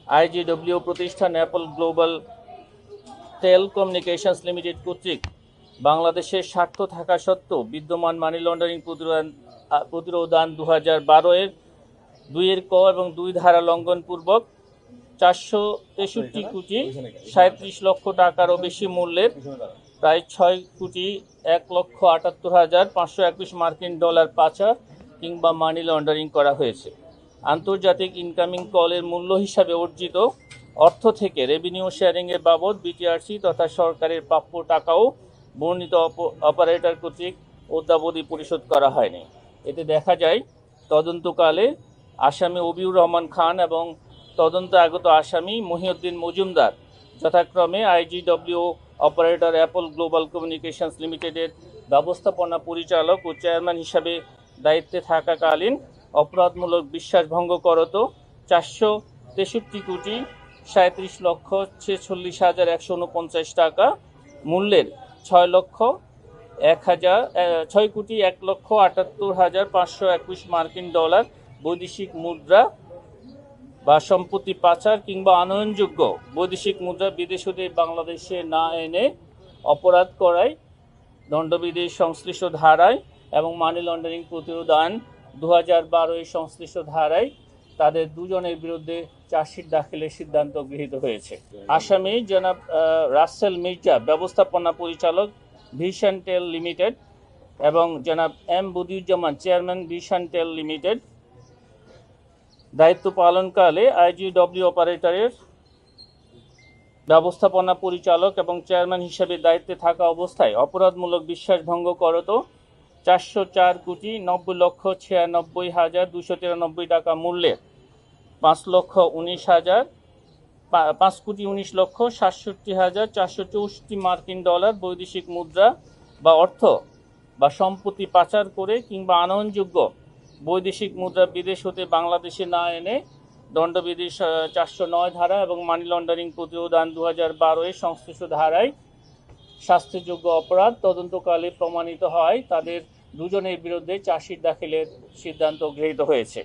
IGW প্রতিষ্ঠান Apple global telecommunications limited কর্তৃক বাংলাদেশের স্বার্থ থাকা সত্ত্বেও বিদ্যমান মানি লন্ডারিং প্রতিরোধান 2012-এর 2 ক এবং 2 ধারা লঙ্ঘনপূর্বক 463,37,00,000 টাকারও বেশি মূল্যের প্রায় 6,01,78,521 মার্কিন ডলার পাচার কিংবা মানি লন্ডারিং করা হয়েছে। আন্তর্জাতিক ইনকামিং কলের মূল্য হিসাবে অর্জিত অর্থ থেকে রেভিনিউ শেয়ারিংয়ের বাবদ বিটিআরসি তথা সরকারের প্রাপ্য টাকাও বর্ণিত অপারেটর কর্তৃক অদ্যাবধি পরিশোধ করা হয়নি। এতে দেখা যায় তদন্তকালে আসামি অবিউর রহমান খান এবং তদন্ত আগত আসামি মহিউদ্দিন মজুমদার যথাক্রমে IGW operator Apple global communications লিমিটেডের ব্যবস্থাপনা পরিচালক ও চেয়ারম্যান হিসাবে দায়িত্বে থাকাকালীন অপরাধমূলক বিশ্বাসভঙ্গ করত 463,37,46,149 টাকা মূল্যের 6,01,78,521 মার্কিন ডলার বৈদেশিক মুদ্রা বা সম্পত্তি পাচার কিংবা আনয়নযোগ্য বৈদেশিক মুদ্রা বিদেশ হতে বাংলাদেশে না এনে অপরাধ করায় দণ্ডবিধির সংশ্লিষ্ট ধারায় এবং মানি লন্ডারিং প্রতিরোধ আইন 2012 সংশ্লিষ্ট ধারায় তাদের দুজনের বিরুদ্ধে চার্জশিট দাখিলের সিদ্ধান্ত গৃহীত হয়েছে। আসামি জনাব রাসেল মির্জা ব্যবস্থাপনা পরিচালক ভিশন টেল লিমিটেড এবং জনাব এম বদিউজ্জামান চেয়ারম্যান ভিশন টেল লিমিটেড দায়িত্ব পালনকালে আইজিডব্লিউ অপারেটরের ব্যবস্থাপনা পরিচালক এবং চেয়ারম্যান হিসেবে দায়িত্বে থাকা অবস্থায় অপরাধমূলক বিশ্বাসভঙ্গ করত 404,90,96,293 টাকা মূল্যের 5,19,67,464 মার্কিন ডলার বৈদেশিক মুদ্রা বা অর্থ বা সম্পত্তি পাচার করে কিংবা আনয়নযোগ্য বৈদেশিক মুদ্রা বিদেশ হতে বাংলাদেশে না এনে দণ্ডবিধির 409 ধারা এবং মানি লন্ডারিং প্রতিরোধ আইন 2012 সংশ্লিষ্ট ধারায় শাস্তিযোগ্য অপরাধ তদন্তকালে প্রমাণিত হয় তাদের দুজনের বিরুদ্ধে চার্জশিট দাখিলের সিদ্ধান্ত গৃহীত হয়েছে।